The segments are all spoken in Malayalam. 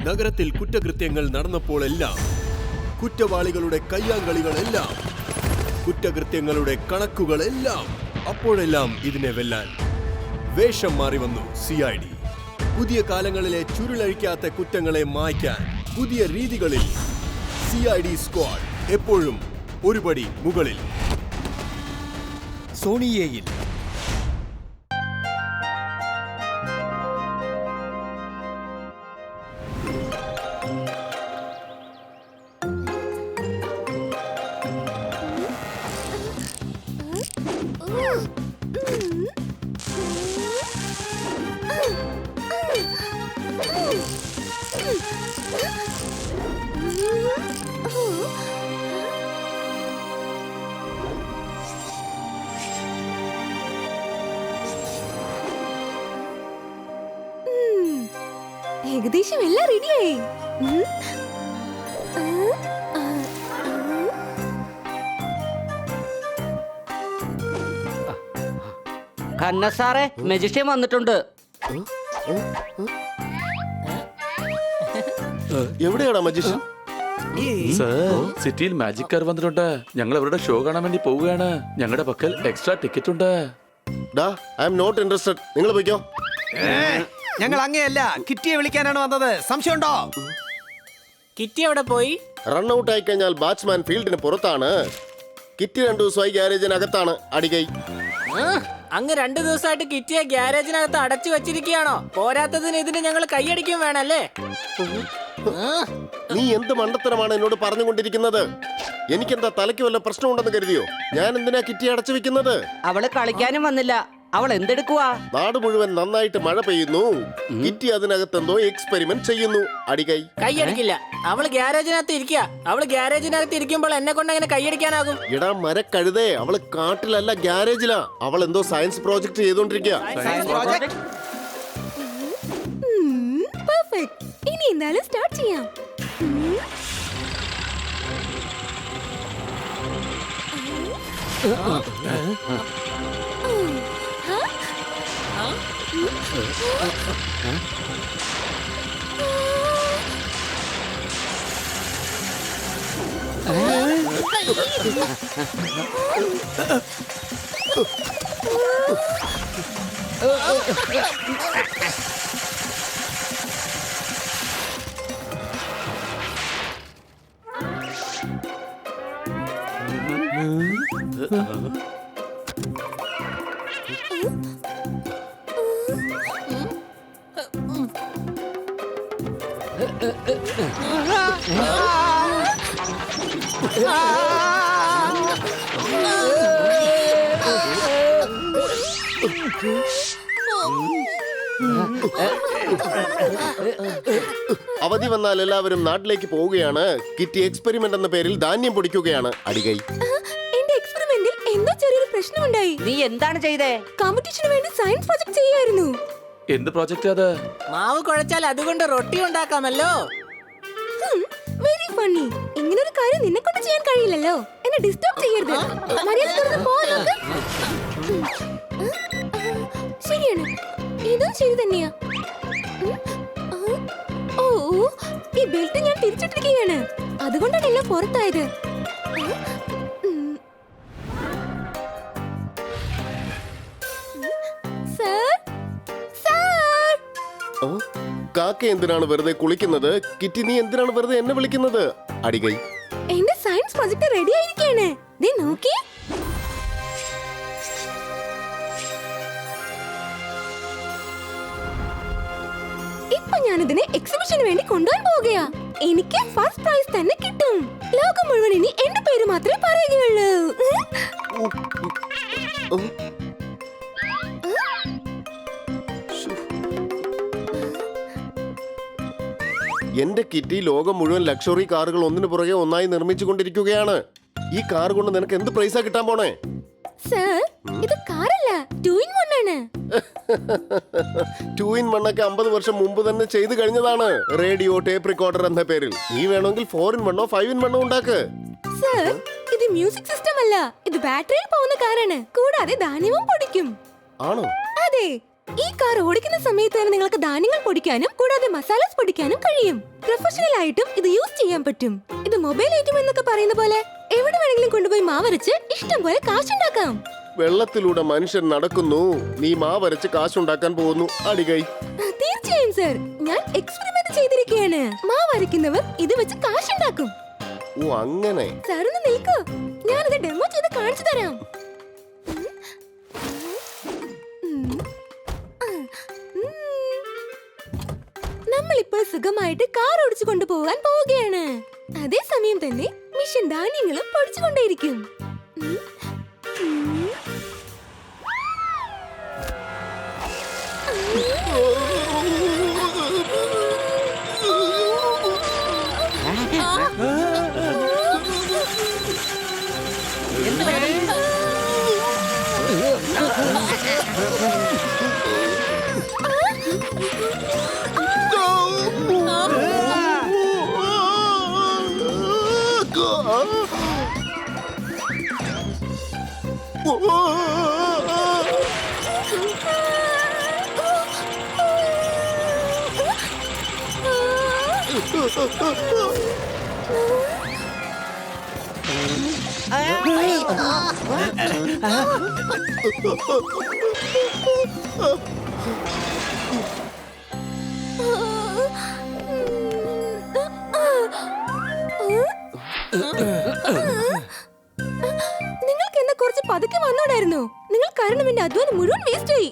നഗരത്തിൽ കുറ്റകൃത്യങ്ങൾ നടന്നപ്പോഴെല്ലാം, കുറ്റവാളികളുടെ കയ്യാങ്കളികളെല്ലാം, കുറ്റകൃത്യങ്ങളുടെ കണക്കുകളെല്ലാം, അപ്പോഴെല്ലാം ഇതിനെ വെല്ലാൻ വേഷം മാറി വന്നു CID. പുതിയ കാലങ്ങളിലെ ചുരുളഴിക്കാത്ത കുറ്റങ്ങളെ മായ്ക്കാൻ പുതിയ രീതികളിൽ CID സ്ക്വാഡ് എപ്പോഴും ഒരുപടി മുകളിൽ. സോണിയേയിൽ ഏകദേശം എല്ലാം റെഡിയായി. ഖന്ന സാറേ, മജിസ്ട്രേറ്റ് വന്നിട്ടുണ്ട്. എവിടെയാടാ മജീഷ്യൻ? സർ, സിറ്റിയിൽ മാജിക് കാർ വന്നിട്ടുണ്ട്. ഞങ്ങൾ അവരുടെ ഷോ കാണാൻ വേണ്ടി പോവുകയാണ്. ഞങ്ങളുടെ പക്കൽ എക്സ്ട്രാ ടിക്കറ്റ് ഉണ്ട്. I'm not interested. നിങ്ങൾ പോയിക്കോ. ഞങ്ങൾ അങ്ങനെയല്ല, കിറ്റിയെ വിളിക്കാനാണ് വന്നത്. സംശയമുണ്ടോ? കിറ്റി എവിടെ പോയി? റൺഔട്ട് ആയി കഴിഞ്ഞാൽ ബാറ്റ്സ്മാൻ ഫീൽഡിന് പുറത്താണ്. കിറ്റി 2 ദിവസമായി ഗ്യാരേജിനകത്താണ്. അടികൈ. അങ്ങ് 2 ദിവസമായിട്ട് കിറ്റിയെ ഗ്യാരേജിനകത്ത് അടച്ചു വെച്ചിരിക്കുകയാണോ? പോരാത്തതിന് ഇതിന് ഞങ്ങൾ കൈയടിക്കും വേണല്ലേ? നീ എന്ത് മണ്ടത്തരമാണ് എന്നോട് പറഞ്ഞുകൊണ്ടിരിക്കുന്നത്? എനിക്കെന്താ തലയ്ക്ക് വല്ല പ്രശ്നമുണ്ടെന്ന് കരുതിയോ? ഞാൻ എന്തിനാ കിറ്റി അടച്ചു വെക്കുന്നത്? അവള് കളിക്കാനും വന്നില്ല. അവൾ എന്തെടുക്കുവാ? നാട് മുഴുവൻ നന്നായിട്ട് മഴ പെയ്യുന്നു. കിറ്റി അതിനകത്ത് എന്തോ എക്സ്പെരിമെന്റ് ചെയ്യുന്നു. അടികൈ. കൈയടിക്കില്ല. അവള് ഗ്യാരേജിനകത്ത് ഇരിക്കുക. അവള് ഗ്യാരേജിനകത്ത് ഇരിക്കുമ്പോൾ എന്നെ കൊണ്ട് എങ്ങനെ കൈയടിക്കാനാകും? ഇടാ മരക്കഴുതേ, അവള് കാട്ടിലല്ല ഗ്യാരേജിലാ. അവൾ എന്തോ സയൻസ് പ്രോജക്ട് ചെയ്തോണ്ടിരിക്കുക. പെർഫെക്റ്റ്. ഇനി എന്തായാലും സ്റ്റാർട്ട് ചെയ്യാം. അവധി വന്നാൽ എല്ലാവരും നാട്ടിലേക്ക് പോവുകയാണ്. കിറ്റി എക്സ്പെരിമെന്റ് എന്ന പേരിൽ ധാന്യം പൊടിക്കുകയാണ്. അടികൈ. എന്റെ എക്സ്പെരിമെന്റിൽ എന്തോ ചെറിയൊരു പ്രശ്നമുണ്ടായി. നീ എന്താണ് ചെയ്തേ? കോമ്പറ്റീഷന് വേണ്ടി സയൻസ് പ്രോജക്ട് ചെയ്യായിരുന്നു. എന്ത് പ്രോജക്റ്റ് അത്? മാവ് കുഴച്ചാൽ അതുകൊണ്ട് റൊട്ടി ഉണ്ടാക്കാമല്ലോ. Very funny. ഇങ്ങനെ ഒരു കാര്യം നിന്നെ കൊണ്ട് ചെയ്യാൻ കഴിയില്ലല്ലോ. എന്നെ ഡിസ്റ്റർബ് ചെയ്യരുത്. മര്യാദ പോവാൻ നോക്ക്. ശരിയാണ്, ഇതും ശരി തന്നെയാ. ഓ, ഈ ബെൽറ്റ് ഞാൻ തിരിച്ചിട്ടിരിക്കുകയാണ്. അതുകൊണ്ടാണ് എല്ലാം പുറത്തായത്. Sir, sir. കാക്ക എന്തിനാണ് വെറുതെ കുളിക്കുന്നത്? കിറ്റി, നീ എന്തിനാണ് വെറുതെ എന്നെ വിളിക്കുന്നത്? അടികൈ. എന്റെ സയൻസ് പ്രോജക്ട് റെഡി ആയിരിക്കുകയാണ്. ദേ നോക്കി. ഇപ്പൊ ഞാനിതിനെ എക്സിബിഷന് വേണ്ടി കൊണ്ടുപോകാൻ പോവുകയാ. എനിക്ക് ഫസ്റ്റ് പ്രൈസ് തന്നെ കിട്ടും. ലോകം മുഴുവൻ ഇനി എന്റെ പേര് മാത്രമേ പറയുകയുള്ളൂ. എന്റെ കിറ്റി ലോകം മുഴുവൻ ലക്ഷറി കാറുകൾ ഒന്നിനു പുറകെ ഒന്നായി നിർമ്മിച്ചുകൊണ്ടിരിക്കുകയാണ്. ഈ കാർ കൊണ്ട് നിനക്ക് എന്ത് പ്രൈസാ കിട്ടാൻ പോണേ? സർ, ഇത് കാറല്ല, 2 in 1 ആണ്. 2 in 1 ഒക്കെ 50 വർഷം മുമ്പ് തന്നെ ചെയ്തു കഴിഞ്ഞതാണ്. റേഡിയോ ടേപ്പ് റെക്കോർഡർ എന്ന പേരിൽ. നീ വേണമെങ്കിൽ 4 in 1 5 in 1 ഉണ്ടാക്ക്. സർ, ഇത് മ്യൂസിക് സിസ്റ്റം അല്ല, ഇത് ബാറ്ററിയിൽ പോകുന്ന കാറാണ്. കൂടാതെ ധാന്യവും പൊടിക്കും. ആണോ? അതെ. ഈ കാർ ഓടിക്കുന്ന സമയത്ത് തന്നെ നിങ്ങൾക്ക് ധാന്യങ്ങൾ പൊടിക്കാനും കൂടാതെ മസാലാസ് പൊടിക്കാനും കഴിയും. പ്രൊഫഷണൽ ആയിട്ടും ഇത് യൂസ് ചെയ്യാൻ പറ്റും. ഇത് മൊബൈൽ ഐറ്റം എന്നൊക്കെ പറയുന്ന പോലെ എവിടെ വേണമെങ്കിലും കൊണ്ടുപോയി മാവരച്ച് ഇഷ്ടം പോലെ കാശുണ്ടാക്കാം. വെള്ളത്തിലൂടെ മനുഷ്യൻ നടക്കുന്നു, നീ മാവരച്ച് കാശുണ്ടാക്കാൻ പോകുന്നു. അടികൈ. തീർച്ചയായും സർ, ഞാൻ എക്സ്പെരിമെന്റ് ചെയ്തിരിക്കുകയാണ്. മാവരയ്ക്കുന്നവർ ഇത് വെച്ച് കാശുണ്ടാക്കും. ഓ അങ്ങനെ. സാർ ഒന്ന് നിൽക്കൂ, ഞാനിത് ഡെമോ ചെയ്ത് കാണിച്ചു തരാം. നമ്മളിപ്പോൾ സുഖമായിട്ട് കാർ ഓടിച്ചു കൊണ്ടുപോകാൻ പോവുകയാണ്. അതേസമയം തന്നെ മിഷൻ ധാന്യങ്ങളും പൊടിച്ചുകൊണ്ടേയിരിക്കും. നിങ്ങൾക്ക് എന്താ കുറച്ച് പതുക്കെ വന്നോടായിരുന്നു? നിങ്ങൾ കാരണം എന്റെ അധ്വാനം മുഴുവൻ വേസ്റ്റ് ആയി.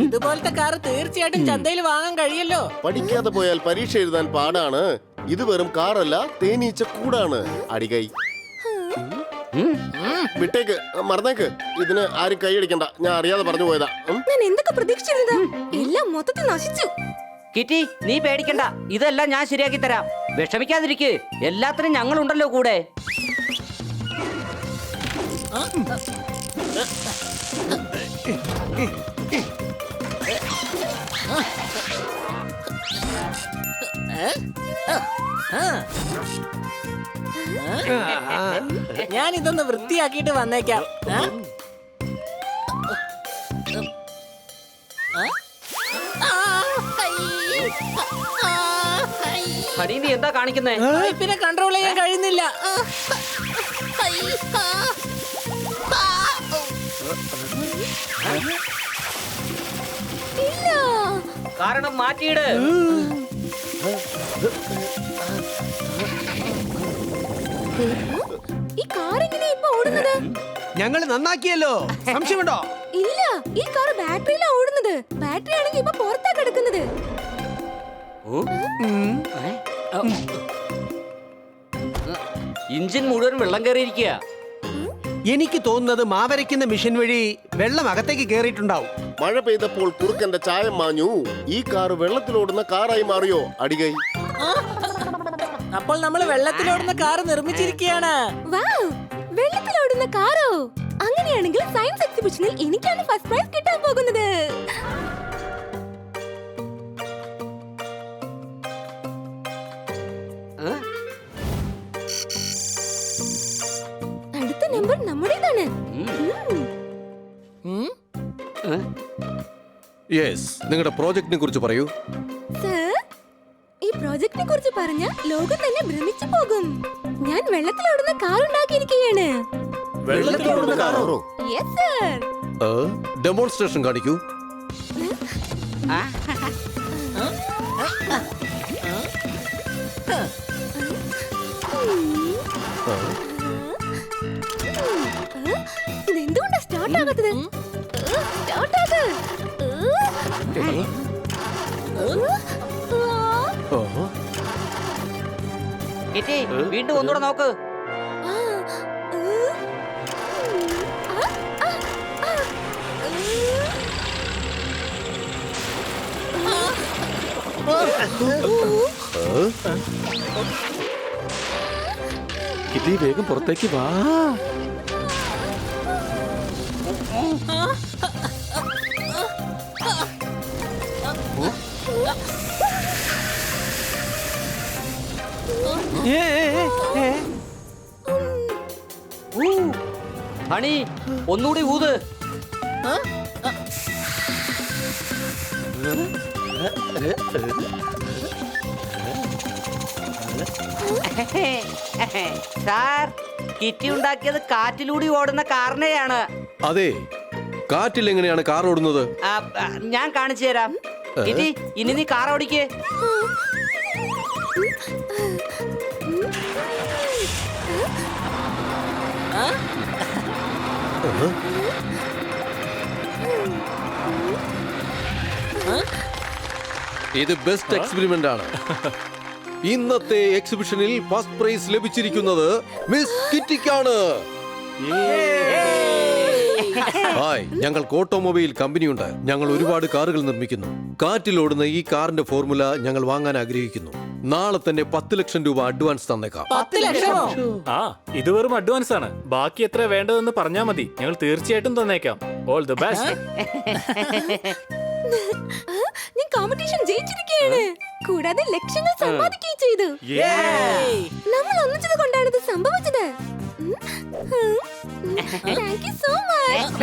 ഇതുപോലത്തെ കാർ തീർച്ചയായിട്ടും ചന്തയിൽ വാങ്ങാൻ കഴിയല്ലോ. പഠിക്കാതെ പോയാൽ പരീക്ഷ എഴുതാൻ പാടാണ്. ഇത് വെറും കാറല്ല, തേനീച്ച കൂടാണ്. അടികൈ. വിട്ടേക്ക്, മറന്നേക്ക്. ഇതിന് ആരും കൈയടിക്കണ്ട, ഞാൻ അറിയാതെ പറഞ്ഞു പോയതാ. ഞാൻ എന്തൊക്കെ പ്രതീക്ഷിച്ചിരുന്നതാ, എല്ലാം മൊത്തത്തിൽ നശിച്ചു. കിറ്റി, നീ പേടിക്കണ്ട, ഇതെല്ലാം ഞാൻ ശരിയാക്കി തരാം. വിഷമിക്കാതിരിക്ക്, എല്ലാത്തിനും ഞങ്ങളുണ്ടല്ലോ കൂടെ. ഞാൻ ഇതൊന്ന് വൃത്തിയാക്കിയിട്ട് വന്നേക്കാം. ഹരി, നീ എന്താ കാണിക്കുന്നേ? പൈപ്പിനെ കൺട്രോൾ ചെയ്യാൻ കഴിയുന്നില്ല. ഇല്ല, കാരണം മാറ്റിയിട്. ഈ കാർ എങ്ങനെയാ ഇപ്പൊ ഓടുന്നത്? ഞങ്ങൾ നന്നാക്കിയല്ലോ, സംശയമുണ്ടോ? ഇല്ല, ഈ കാർ ബാറ്ററിയിലാ ഓടുന്നത്. ബാറ്ററി ആണെങ്കിൽ ഇപ്പൊ പുറത്താ കിടക്കുന്നത്. ഇഞ്ചിൻ മുഴുവൻ വെള്ളം കയറിയിരിക്കുക. എനിക്ക് തോന്നുന്നത് മാവരയ്ക്കുന്ന മിഷൻ വഴി വെള്ളം അകത്തേക്ക് കേറിയിട്ടുണ്ടാവും. മഴ പെയ്തപ്പോൾ കുറുക്കന്റെ ചായം മാഞ്ഞു. ഈ കാർ വെള്ളത്തിലോടുന്ന കാറായി മാറിയോ? അടികൈ. അപ്പോൾ നമ്മൾ വെള്ളത്തിലോടുന്ന കാർ നിർമ്മിച്ചിരിക്കുകയാണ്. വൗ, വെള്ളത്തിലോടുന്ന കാറോ? അങ്ങനെയാണെങ്കിൽ സയൻസ് എക്സിബിഷനിൽ എനിക്കാണ് ഫസ്റ്റ് പ്രൈസ് കിട്ടാൻ പോകുന്നത്. അടുത്ത നമ്പർ നമ്മുടേതാണ്. യെസ്, നിങ്ങളുടെ പ്രോജക്റ്റിനെ കുറിച്ച് പറയൂ. സർ, ഈ പ്രോജക്റ്റിനെ കുറിച്ച് പറഞ്ഞ ലോകം തന്നെ ഭ്രമിച്ചു പോകും. ഞാൻ വെള്ളത്തിലോടുന്ന കാർ ഉണ്ടാക്കിയിരിക്കുകയാണ്. വെള്ളത്തിലോടുന്ന കാറോ? Yes sir. ഡെമോൺസ്ട്രേഷൻ കാണിക്കൂ. ഇതെന്തുകൊണ്ടാ സ്റ്റാർട്ട് ആകാത്തത്? സ്റ്റാർട്ട് ആക്. കിറ്റി, വീണ്ടും ഒന്നുകൂടെ നോക്ക്. കിറ്റി, വേഗം പുറത്തേക്ക് വാ. ഹണി, ഒന്നുകൂടി ഊത്. സാർ, കിറ്റി ഉണ്ടാക്കിയത് കാറ്റിലൂടെ ഓടുന്ന കാറിനെയാണ്. അതെ, കാറ്റിൽ എങ്ങനെയാണ് കാർ ഓടുന്നത്? ഞാൻ കാണിച്ചു തരാം. കിറ്റി, ഇനി നീ കാർ ഓടിക്കേ. ഇത് ബെസ്റ്റ് എക്സ്പെരിമെന്റ് ആണ്. ഇന്നത്തെ എക്സിബിഷനിൽ ഫസ്റ്റ് പ്രൈസ് ലഭിച്ചിരിക്കുന്നത് മിസ് കിറ്റിക്കാണ്. ഹായ്, ഞങ്ങൾക്ക് ഓട്ടോമൊബൈൽ കമ്പനിയുണ്ട്. ഞങ്ങൾ ഒരുപാട് കാറുകൾ നിർമ്മിക്കുന്നു. കാറ്റിലോടുന്ന ഈ കാറിന്റെ ഫോർമുല ഞങ്ങൾ വാങ്ങാൻ ആഗ്രഹിക്കുന്നു. നാളെ തന്നെ 10 ലക്ഷം രൂപ അഡ്വാൻസ് തന്നേക്കാം. 10 ലക്ഷമോ? ആ, ഇത് വെറും അഡ്വാൻസ് ആണ്. ബാക്കി എത്ര വേണ്ടതെന്ന് പറഞ്ഞാൽ മതി, ഞങ്ങൾ തീർച്ചയായിട്ടും തന്നേക്കാം. All the best. ഞാൻ കോമ്പറ്റീഷൻ ജയിച്ചിരിക്കുകയാണ്. കൂടാതെ ലക്ഷങ്ങൾ സമ്പാദിക്കുകയും ചെയ്തു. നമ്മൾ ഒന്നിച്ചത് കൊണ്ടാണ് ഇത് സംഭവിച്ചത്. Thank you so much.